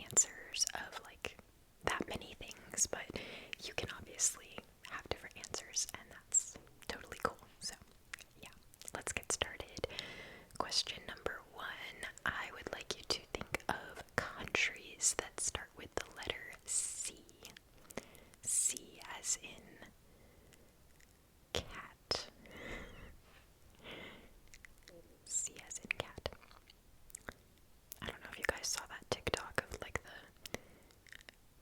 answers of like that many things, but you can obviously have different answers, and that's totally cool. So, yeah, let's get started. Question number 1. I would like you to think of countries that start with the letter C. C as in cat. C as in cat. I don't know if you guys saw that TikTok of like the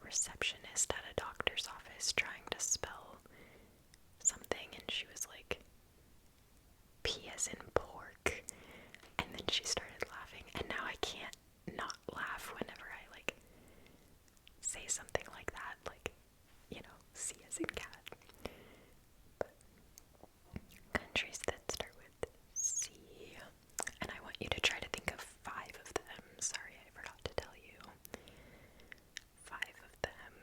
receptionist at a doctor's office trying to spell something, and she was like, P as in pork, and then she started laughing, and now I can't not laugh whenever I like say something like that, like, you know, C as in cat. But countries that start with C, and I want you to try to think of 5 of them. Sorry, I forgot to tell you. 5 of them.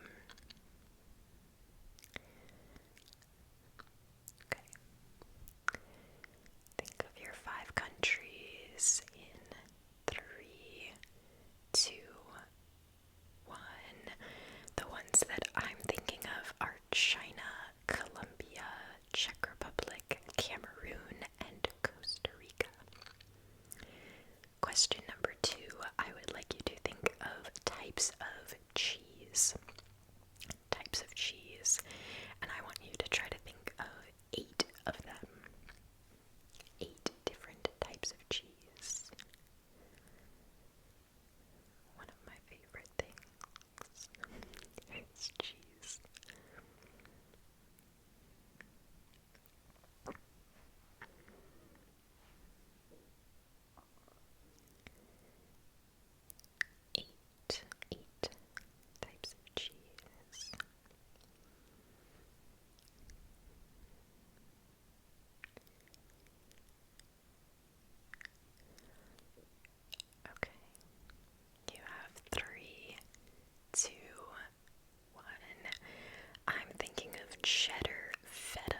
Okay. Think of your 5 countries in 3, 2, 1. The ones that I'm thinking of are China, Colombia, Czech Republic, Cameroon, and Costa Rica. Question number 2, I would like you to think of types of cheese. Types of cheese. And I want you to try to think of 8 of them. 8 different types of cheese. One of my favorite things is cheese. Eight types of cheese. Okay. You have 3, 2, 1. I'm thinking of cheddar, feta,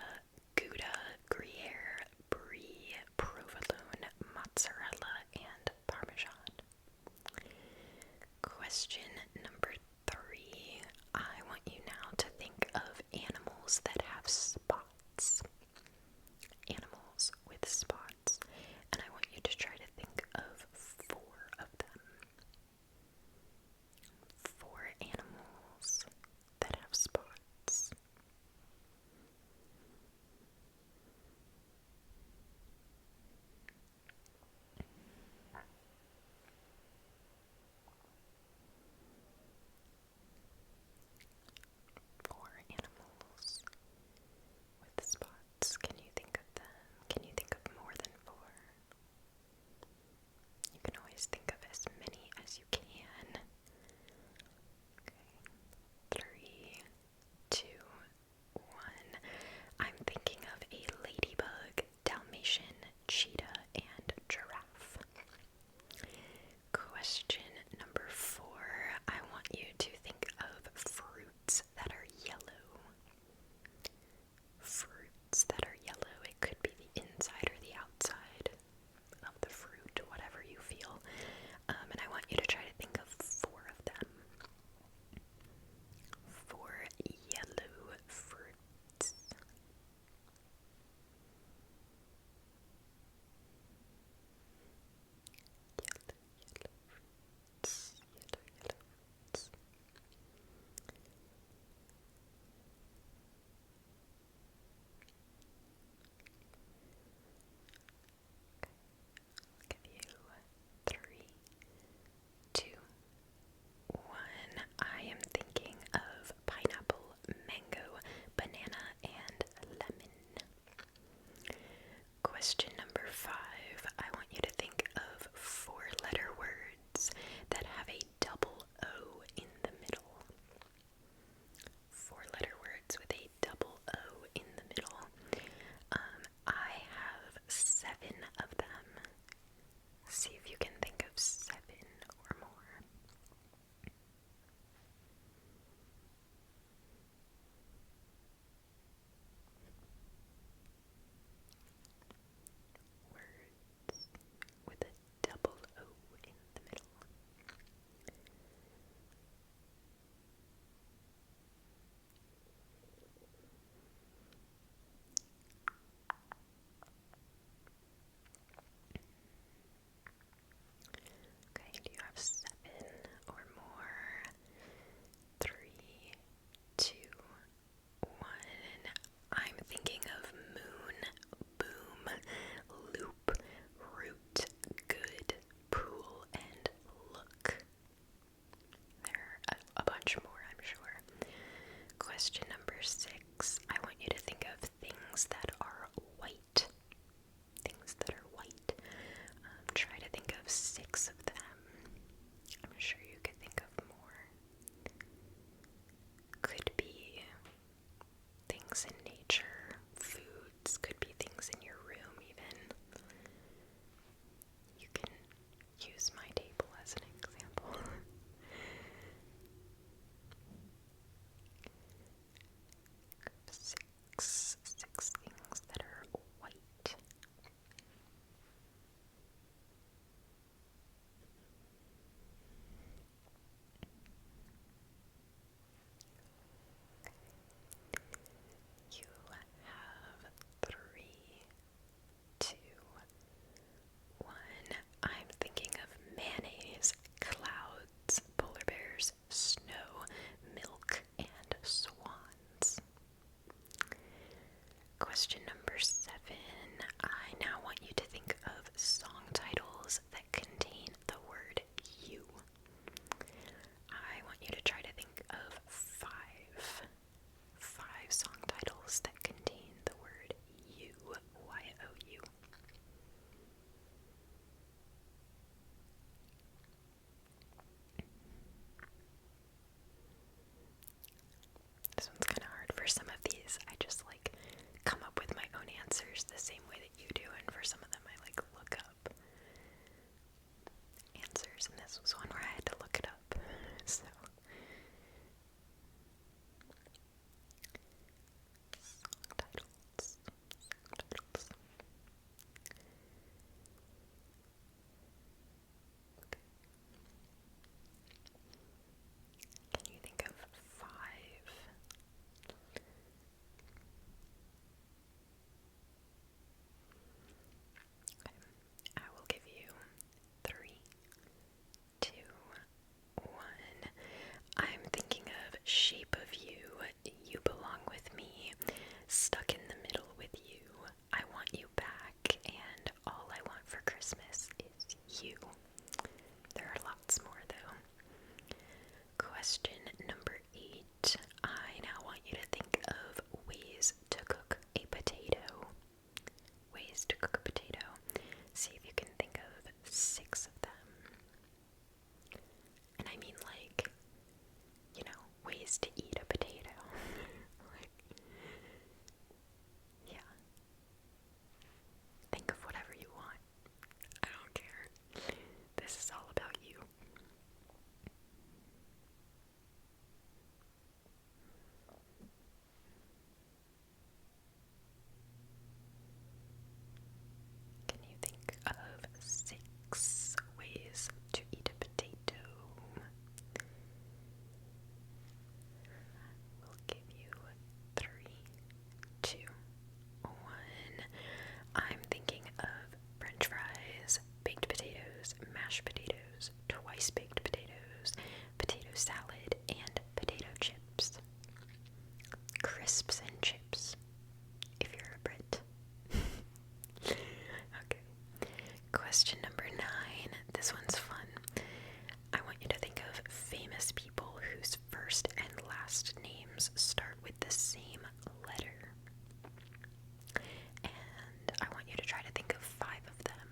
Gouda, Gruyere, Brie, provolone, mozzarella, and Parmesan. Question number 3. I want you now to think of animals that have spots. Animals with spots. And I want you to try to think of 4 of them. 4 animals that have spots. salad, and potato chips. Crisps and chips, if you're a Brit. Okay. Question number 9. This one's fun. I want you to think of famous people whose first and last names start with the same letter. And I want you to try to think of 5 of them.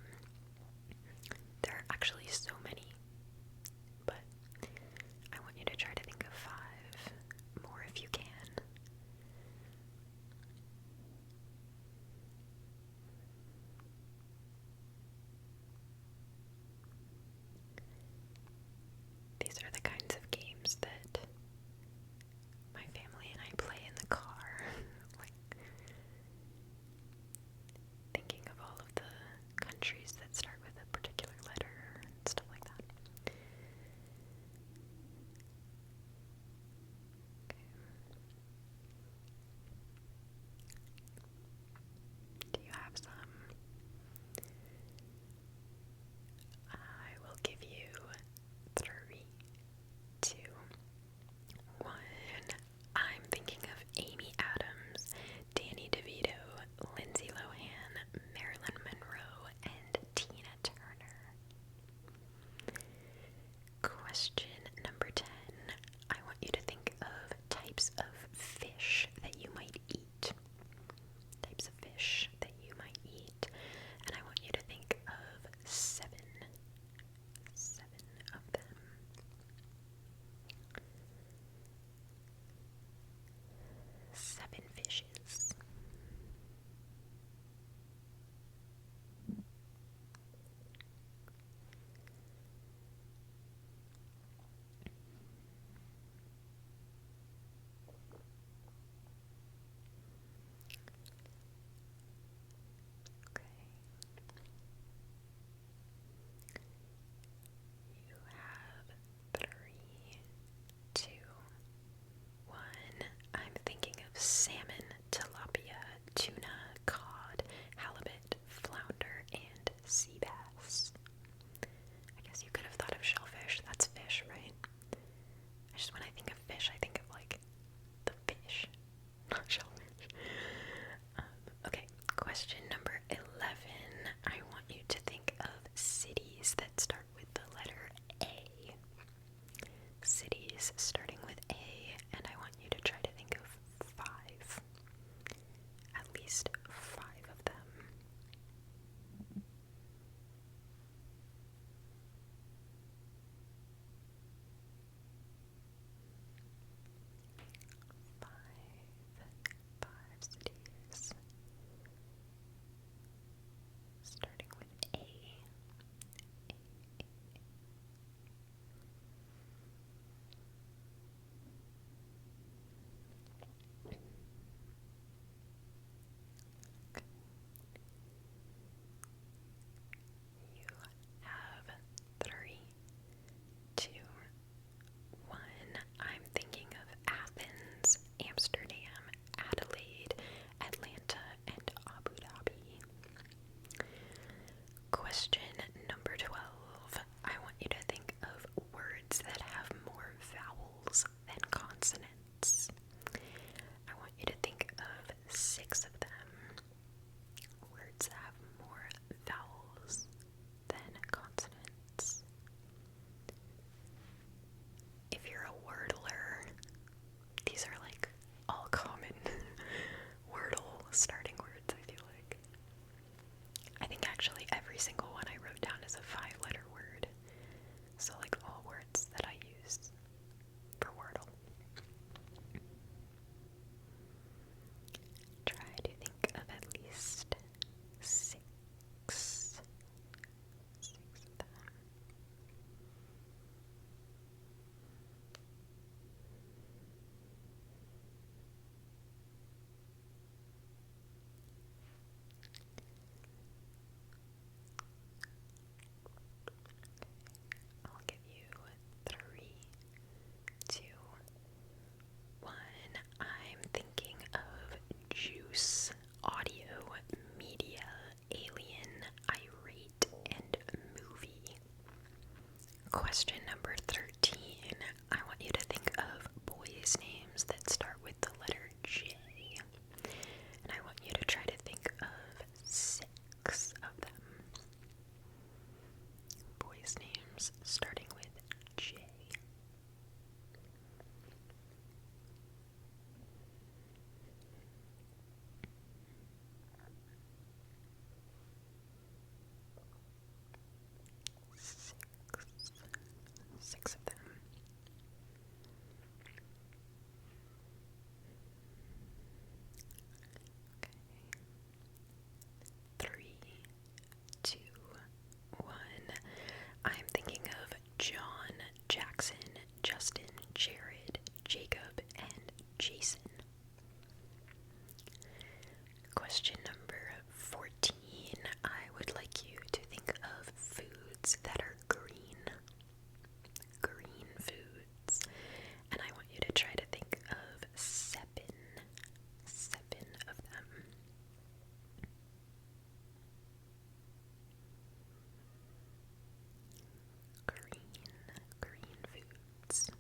There are actually so many, but I want you to try to think of 5 more if you can. These are the kinds of games that my family and I play in the car, like thinking of all of the countries that start with a particular letter and stuff like that. Okay. Do you have some? I will give you 3, 2, 1. I'm thinking of Amy Adams, Danny DeVito, Lindsay Lohan, Marilyn Monroe, and Tina Turner. Question number 10. I want you to think of types of fish that you might eat. Types of fish that you might eat. And I want you to think of 7 of them. 7 fishes. Justin, Jared, Jacob, and Jason. Question number 14. I would like you to think of foods that are green. Green foods. And I want you to try to think of seven of them. Green foods.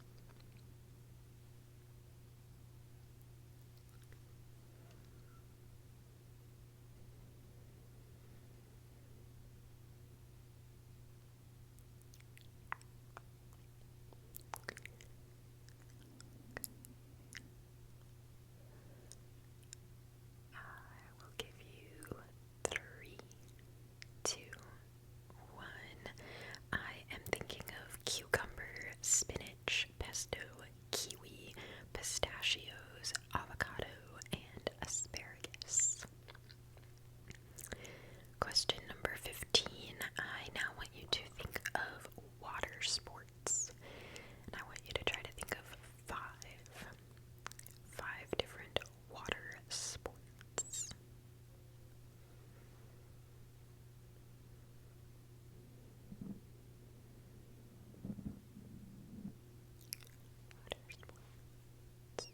I will give you 3, 2, 1. I am thinking of cucumber, spinach, pesto, kiwi, pistachios, avocado, and asparagus. Question number 15. I now want you to think of water sports. And I want you to try to think of five different water sports. Water sports.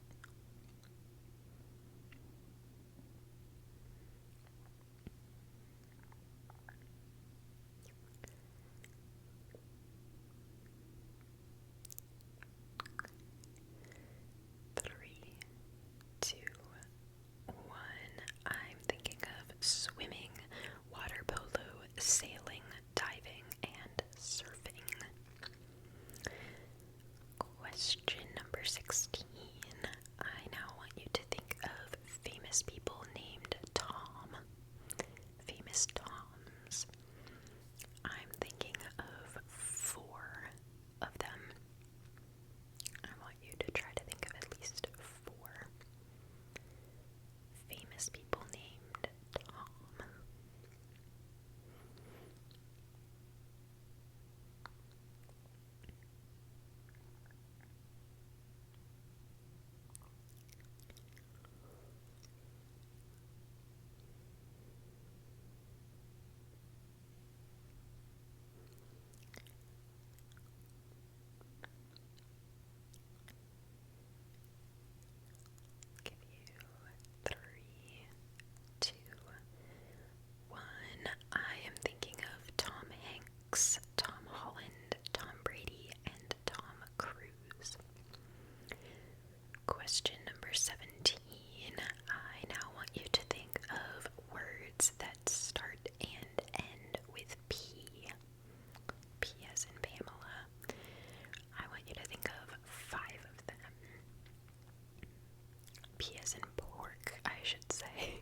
3, 2, 1. I'm thinking of swimming, water polo, sailing, diving, and surfing. Question number 16. I now want you to think of famous people named Tom. Famous Toms. I'm thinking of 4 of them. I want you to try to think of at least 4 famous people named Tom. Give you 3, 2, 1. I am thinking of Tom Hanks, Tom Holland, Tom Brady, and Tom Cruise. Question number 17. I now want you to think of words that start and end with P. P as in Pamela. I want you to think of 5 of them. P as in pork, I should say.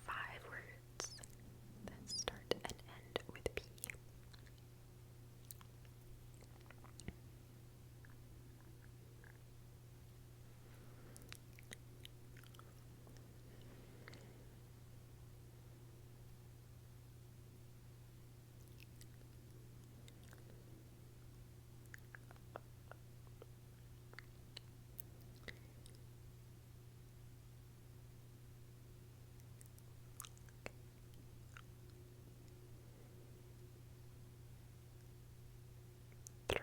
5 words that start and end with P. 3,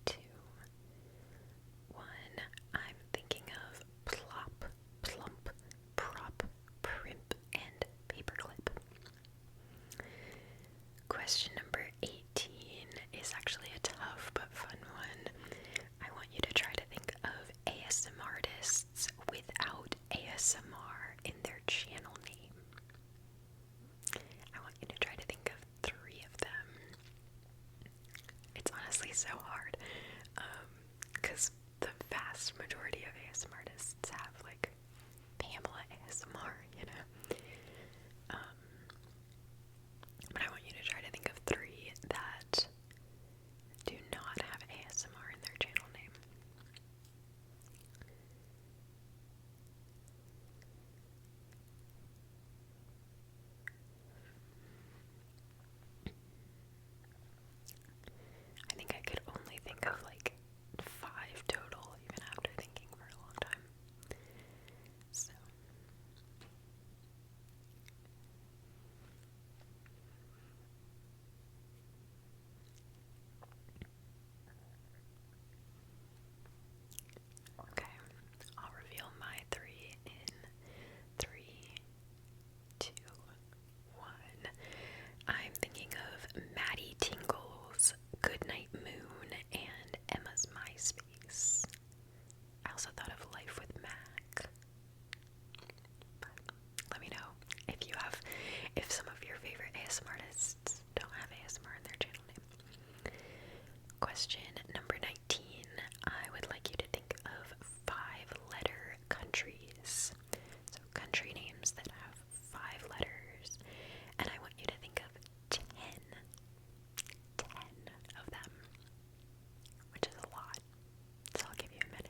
2, 1. I'm thinking of plop, plump, prop, primp, and paperclip. Question number 18 is actually a tough but fun one. I want you to try to think of ASMR artists without ASMR in their channel name. I want you to try to think of 3 of them. It's honestly so hard, because the vast majority of ASMR artists have like Pamela ASMR, you know. But I want you to try to think of 3 that do not have ASMR in their channel name. Question number 19. I would like you to think of 5-letter countries. So country names that have 5 letters. And I want you to think of 10 of them, which is a lot. So I'll give you a minute.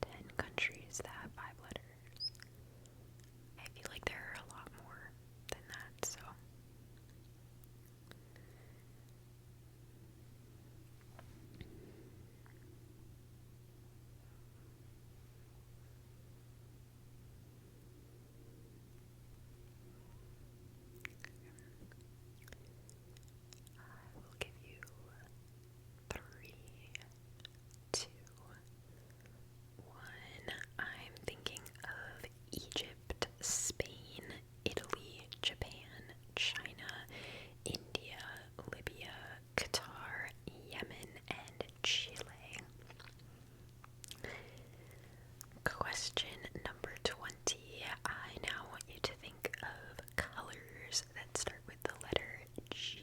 10 countries that have 5 letters. I feel like there are a lot more than that, so. I will give you 3, 2, 1. I'm thinking of Egypt, Spain, Italy, Japan, China, India, Libya, Qatar, Yemen, and Chile. Question number 20. I now want you to think of colors that start with the letter G.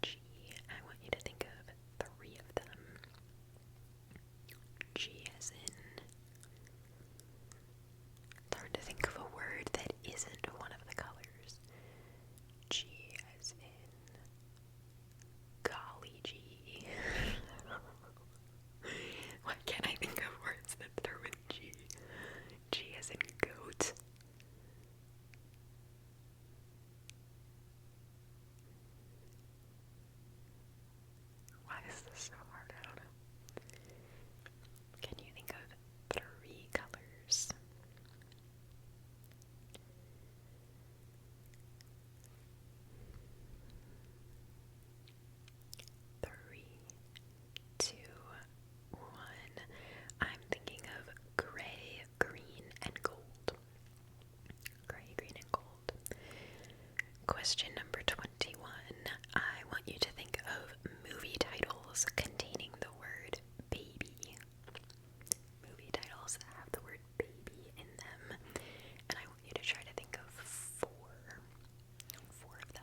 G. I want you to think of 3 of them. G as in. It's hard to think of a word that isn't one of the colors. G as in. Golly gee. Why can't I think of words that start with G? G as in goat. Why is this so hard? I don't know. Can you think of 3 colors? 3, 2, 1. I'm thinking of gray, green, and gold. Gray, green, and gold. Question number 21. I want you to think of movie titles containing the word baby. Movie titles that have the word baby in them. And I want you to try to think of 4 of them.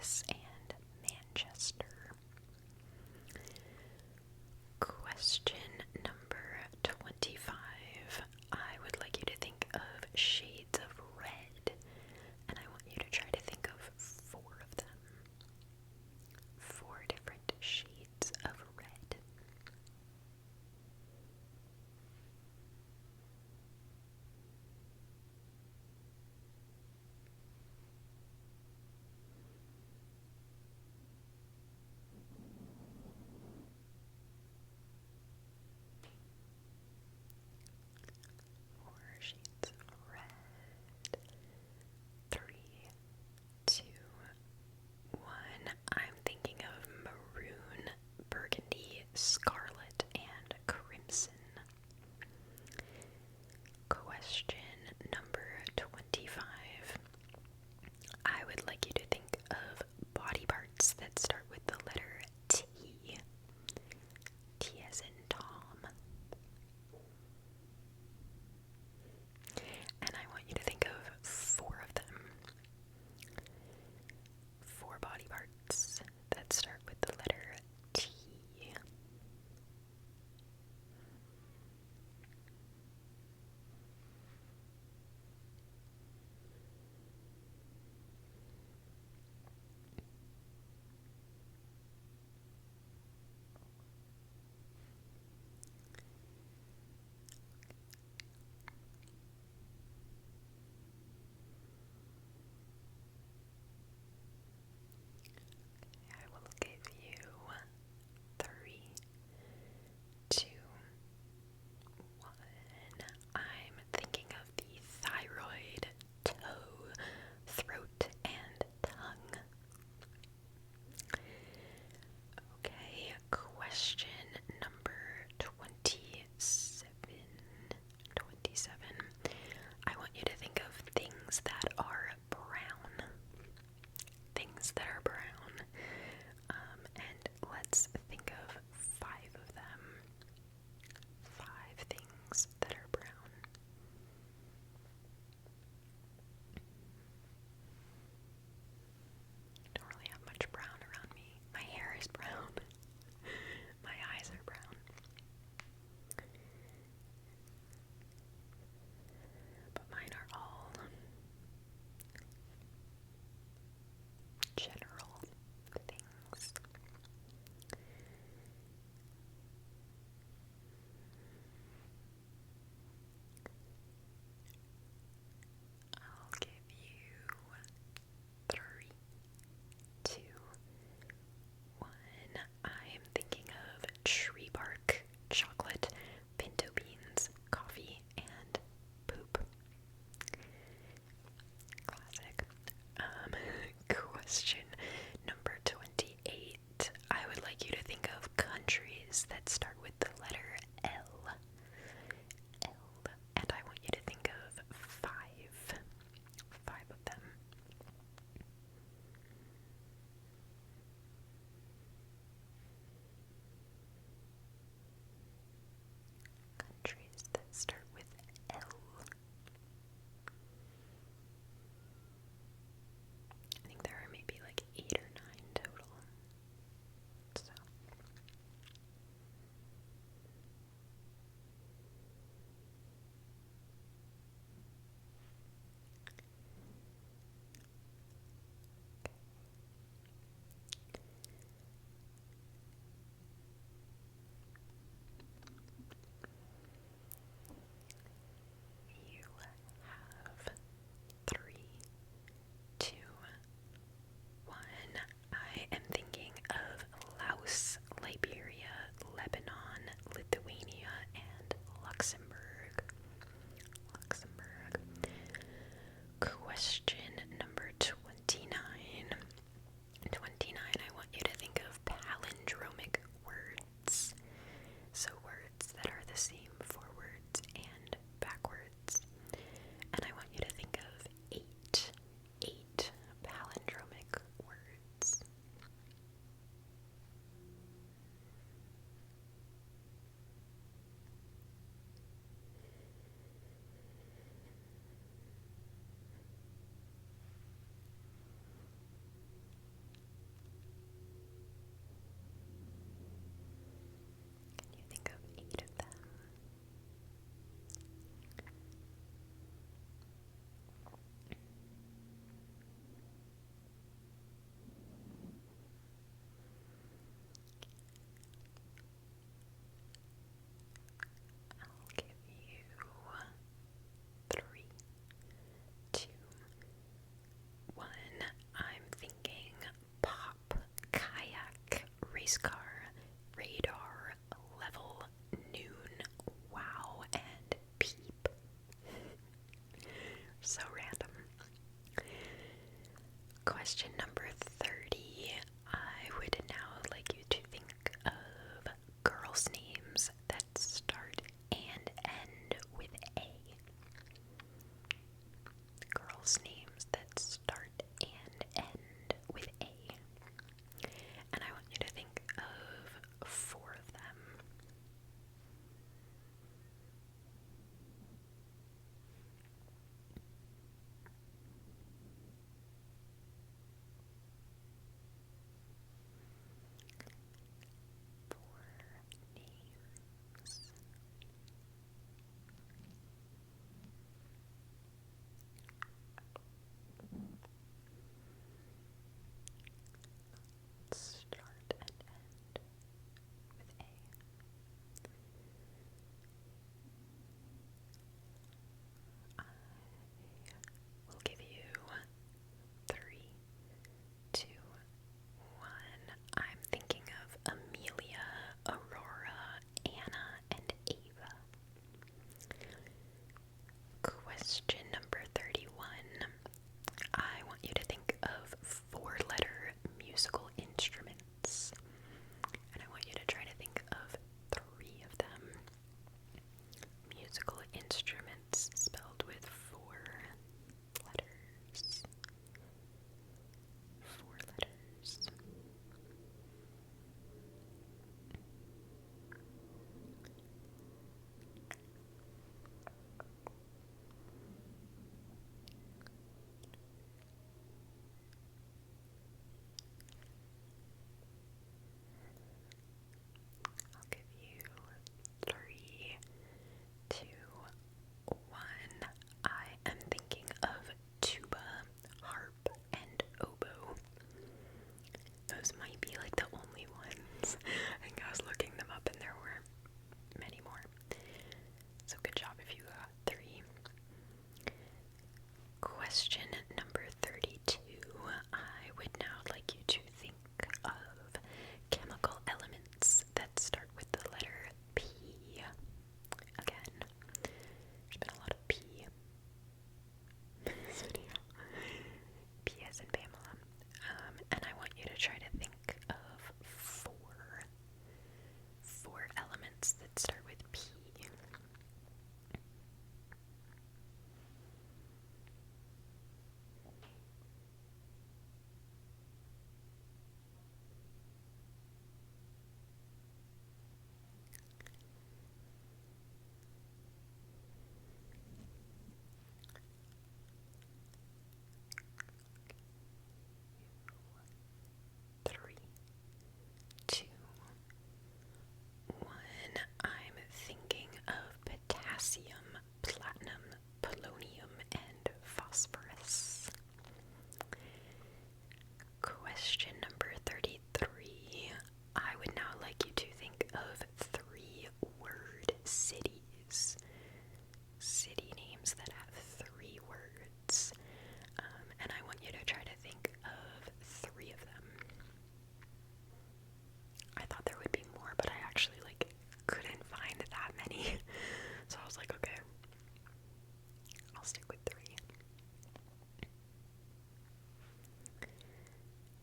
Paris and Manchester. Question number 25. I would like you to think of shades of red, and I want you to try to think of 4 of them. 4 different shades of red.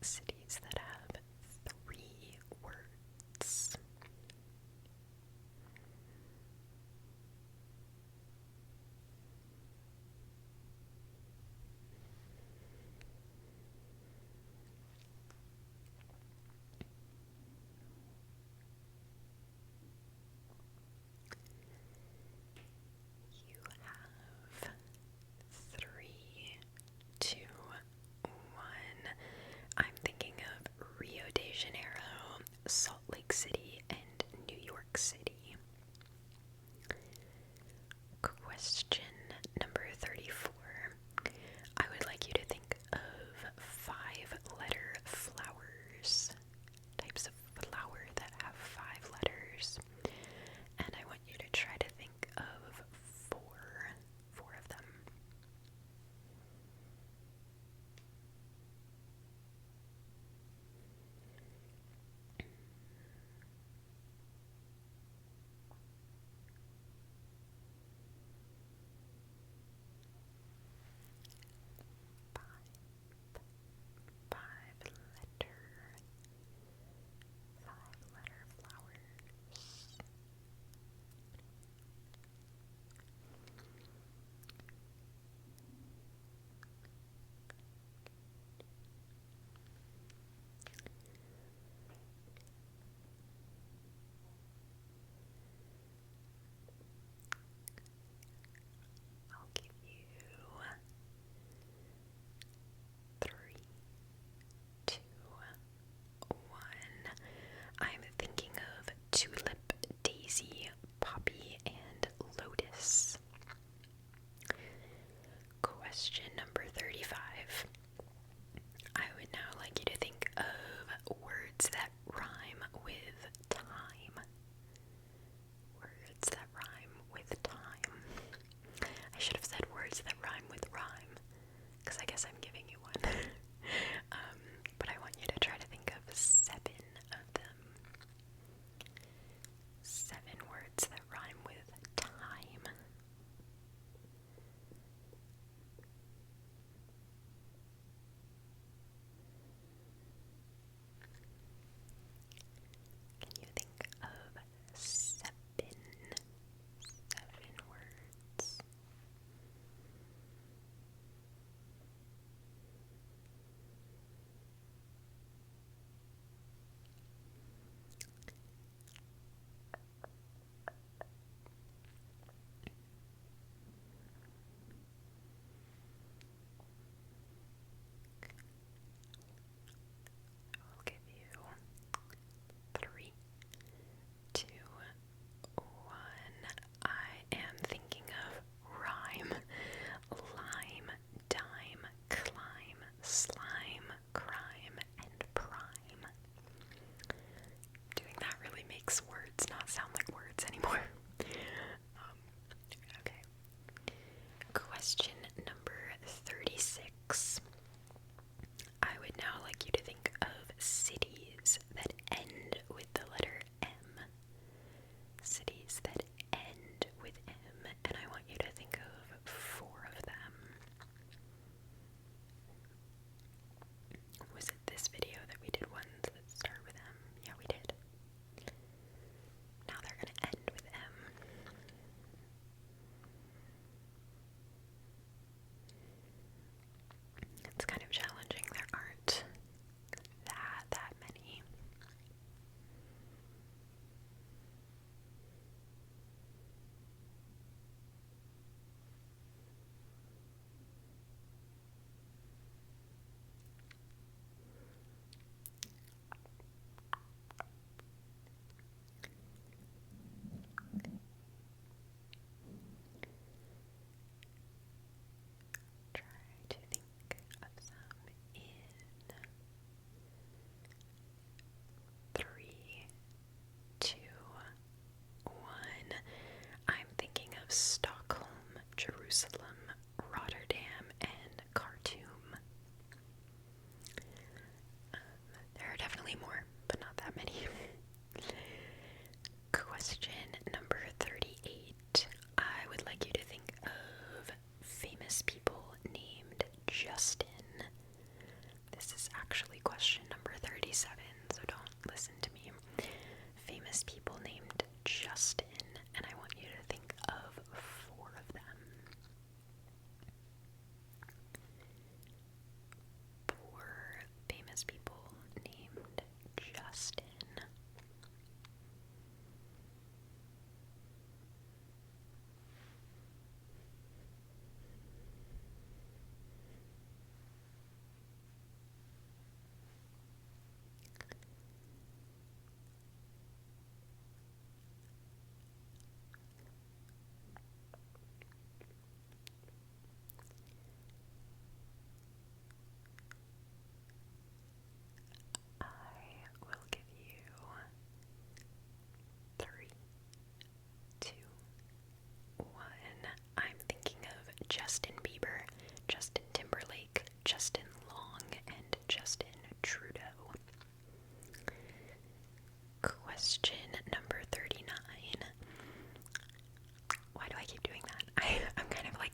cities that have 3 words. You have 3, 2, 1. I'm thinking of Rio de Janeiro, Salt Lake City, and New York City. Question number 34. I would like you to think of 5-letter flowers, types of flower that have 5 letters, and I want you to try to think of four of them.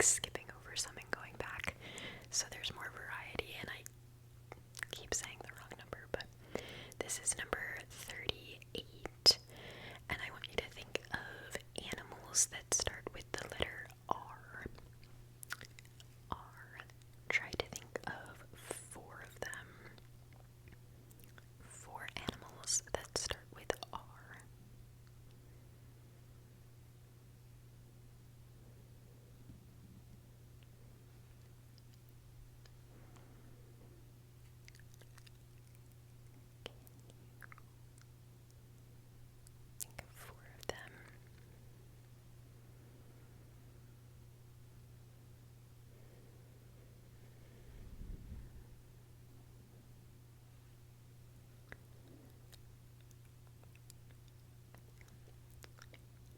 like skipping over some and going back, so there's more variety, and I keep saying the wrong number, but this is number 38, and I want you to think of animals that start with the letter R. R. Try to think of 4 of them. 4 animals that start with R. Think of 4 of them.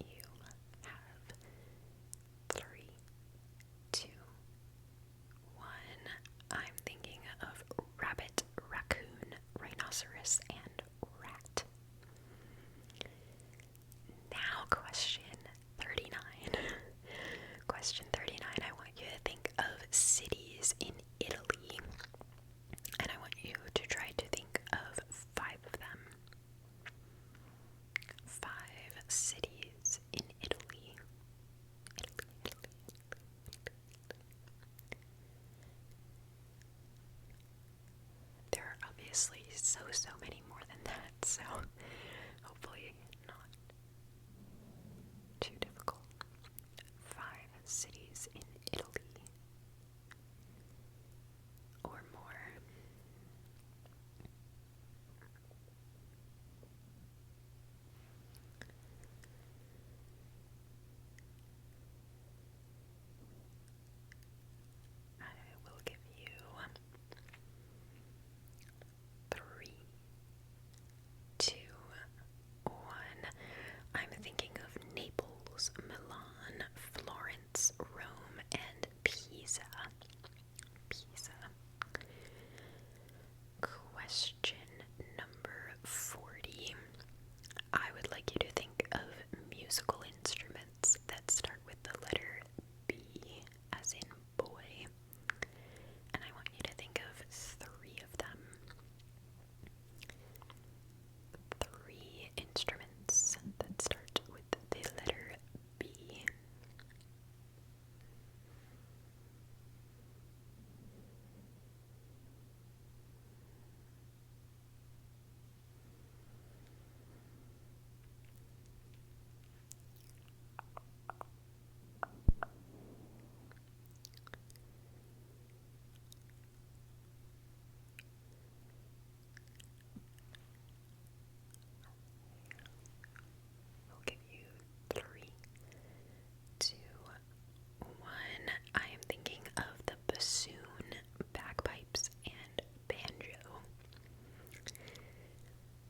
You have 3, 2, 1. I'm thinking of rabbit, raccoon, rhinoceros, and rat. Now, question 39. Question 39. I want you to think of cities in Italy, and I want you to try to think of 5 of them. 5 cities in Italy. There are obviously so many more than that, so hopefully not too difficult. 5 cities in Italy or more. I will give you 3, 2, 1. I'm thinking of Naples, Milan, Florence, Rome, and Pisa. Pisa. Question number 40. I would like you to think of musical instruments that start with the letter B, as in boy. And I want you to think of 3 of them. 3 instruments that start with the letter B. I'll give you 3, 2, 1. I am thinking of the bassoon, bagpipes, and banjo.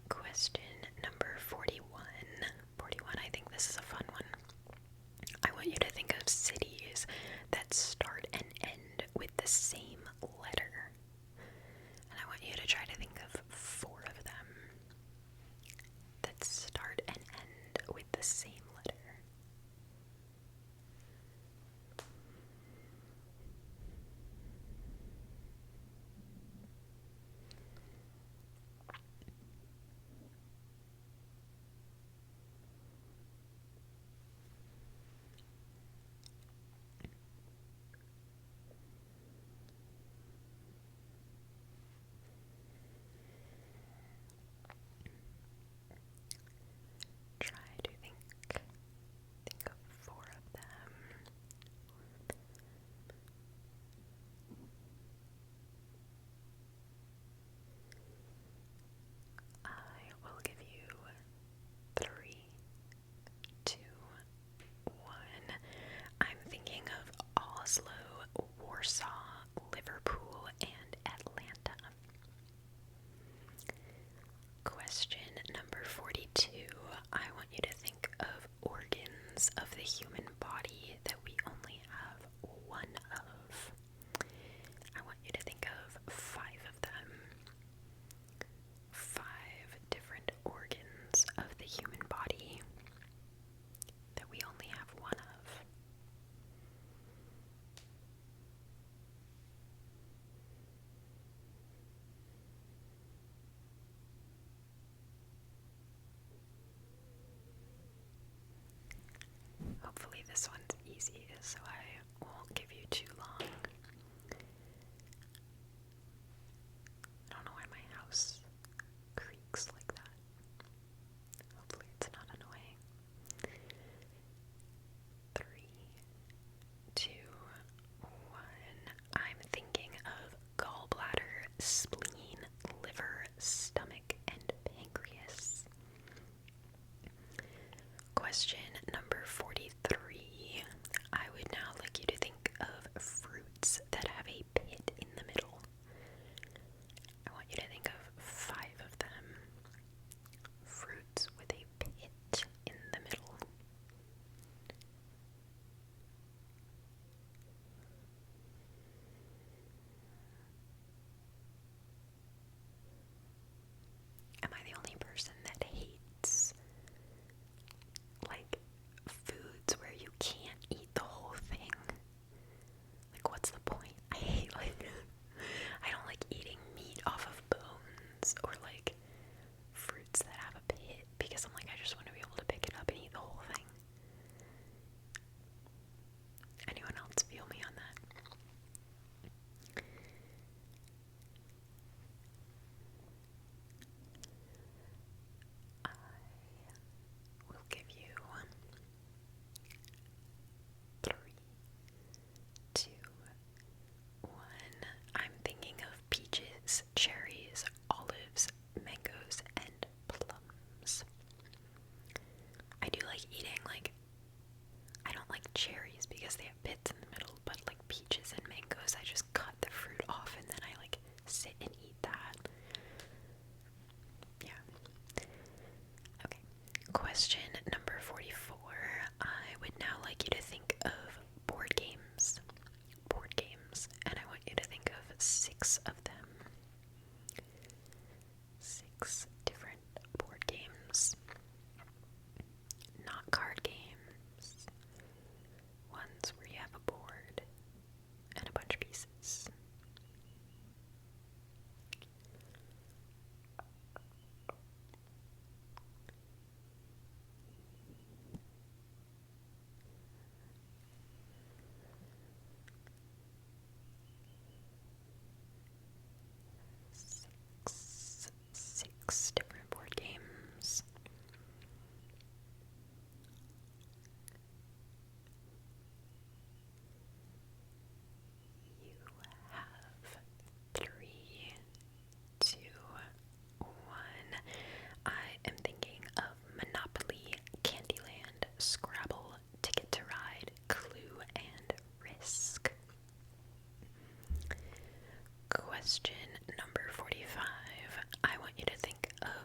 Question number 41. 41, I think this is a fun one. I want you to think of cities that start and end with the same letter. And I want you to try to think of 4 of them that start and end with the same letter. Try to think of 4 of them. I will give you 3, 2, 1. I'm thinking of Oslo, Warsaw, Liverpool, and Atlanta. Question number 42. I want you to think of organs of the human body that we only have 1 of. I want you to think of 5 of them. 5 different organs of the human body that we only have 1 of. this one's easy, so I won't give you too long. I don't know why my house creaks like that. Hopefully it's not annoying. 3, 2, 1. I'm thinking of gallbladder, spleen, liver, stomach, and pancreas. Question number 43. I would now like you to think of fruits that have a pit in the middle. I want you to think of 5 of them. Fruits with a pit in the middle. Am I the only person that hates like foods where you can't eat the whole thing? Like, what's the point? I hate I don't like eating meat off of bones or like fruits that have a pit because I'm like, I just want to be able to pick it up and eat the whole thing. Anyone else feel me on that? I will give you 3, 2, 1. I'm thinking of peaches, cherries, olives, mangoes, and plums. I do like eating, like, I don't like cherries because they have pits in the middle, but like peaches and mangoes, I just cut the fruit off and then I like sit and eat that. Yeah. Okay. Question number 44. I would now like you to think of board games. Board games. And I want you to think of 6 of them. 6 different board games. Not card games. Ones where you have a board and a bunch of pieces. Six different board games. You have 3, 2, 1. I am thinking of Monopoly, Candyland, Scrabble, Ticket to Ride, Clue, and Risk. Question number 45. I want you to think of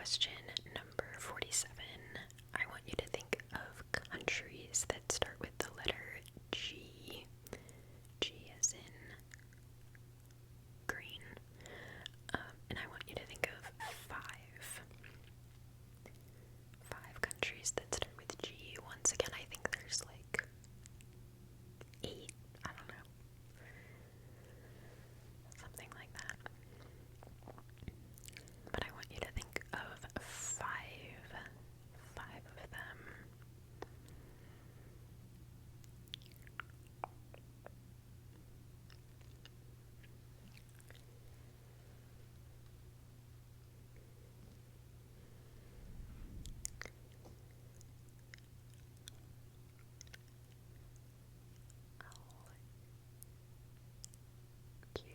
Question number 47. I want you to think of countries that start with the letter G. G as in green. And I want you to think of five countries that start with G. Once again, I think there's like 8. I don't know. Something like that. But I want you to think of five of them. I'll give you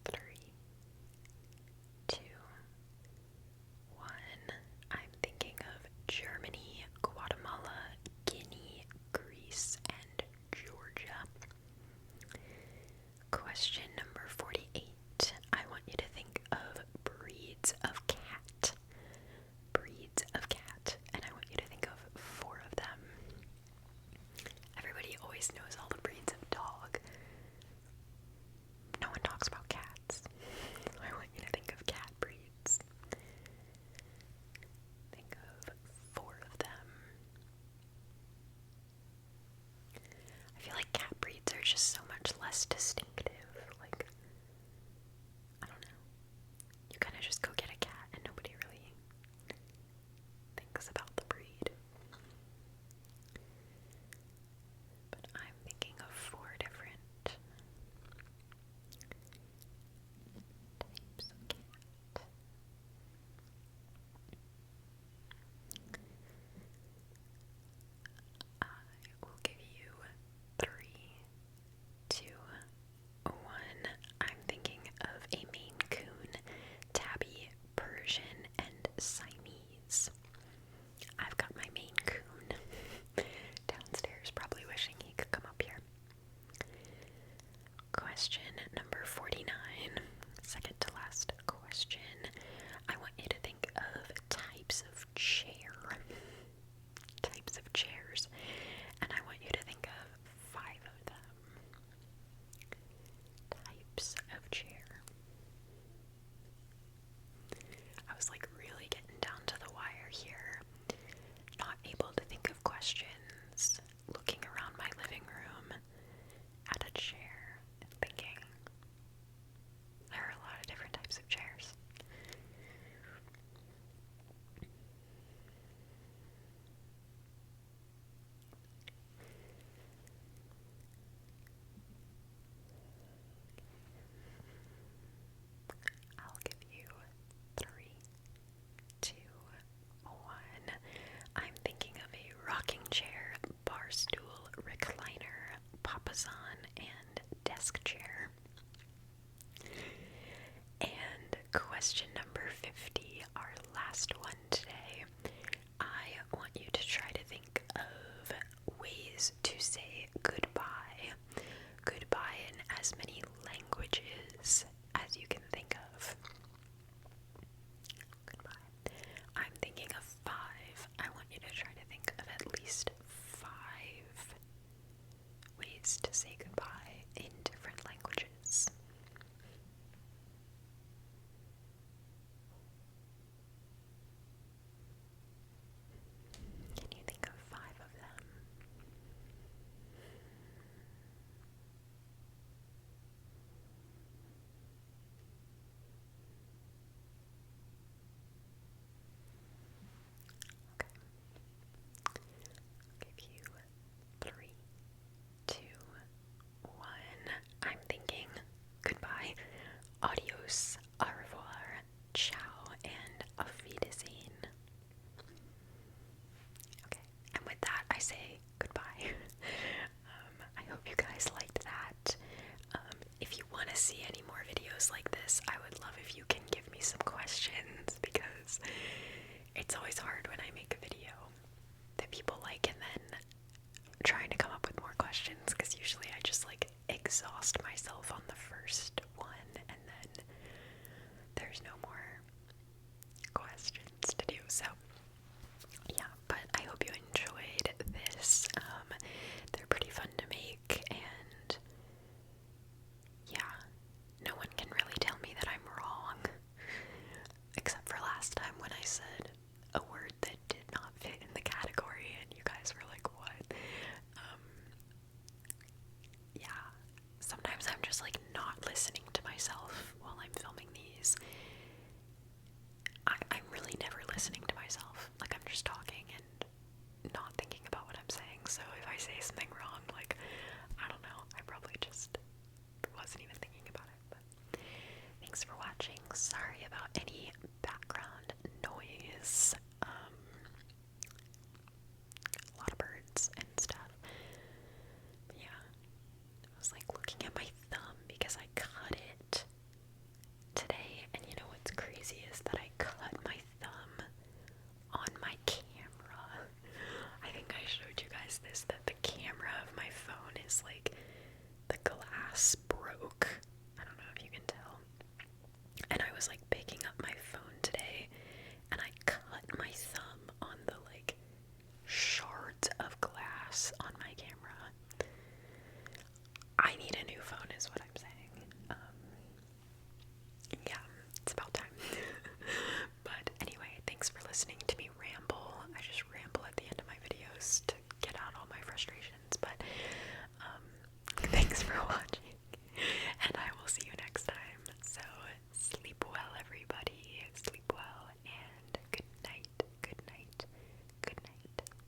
3, 2, 1. I'm thinking of Germany, Guatemala, Guinea, Greece, and Georgia. Question number 48. I want you to think of breeds of cat. Breeds of cat. And I want you to think of 4 of them. Everybody always knows all the breeds of dog. No one talks about cats. I want you to think of cat breeds. Think of 4 of them. I feel like cat breeds are just so much less distinctive. Like, I don't know. You kind of just go get a cat and nobody really thinks about the breed. But I'm thinking of 4 different types of cat. I will give you 3, 2, 1. I'm thinking of a Maine Coon, Tabby, Persian, and Siamese. I've got my Maine Coon downstairs, probably wishing he could come up here. Question number 49, second to last question. I want you to think of types of chair. Types of chairs. And I want you to think of 5 of them. Types of chair. I was like really getting down to the wire here. Not able to think of questions. Looking around my living room at a chair and thinking there are a lot of different types of chairs. I'll give you 3, 2, 1. I'm thinking of a rocking chair, bar stool, recliner, papasan, and desk chair. And question number 50, our last one today. I want you to try to think of ways to say goodbye. Goodbye in as many languages as you can think of. Goodbye. I'm thinking of 5. I want you to try to think of at least 5 ways to say goodbye in different languages. Can you think of 5 of them? Okay. I'll give you 3, 2, 1. I'm thinking goodbye. Adios, au revoir, ciao, and auf Wiedersehen. Okay, and with that, I say goodbye. I hope you guys liked that. If you want to see any more videos like this, I would love if you can give me some questions, because it's always hard when I make a video that people like and then trying to come up with more questions, because usually I just like exhaust myself on noise. I'm really never listening to myself. Like, I'm just talking and not thinking about what I'm saying. So if I say something wrong, like, I don't know, I probably just wasn't even thinking about it. But thanks for watching. Sorry about any background noise. A lot of birds and stuff. But yeah, I was like looking at my thumb because I cut it today, and you know what's crazy is that I cut my thumb on my camera. I think I showed you guys this, that the camera of my phone is like the glass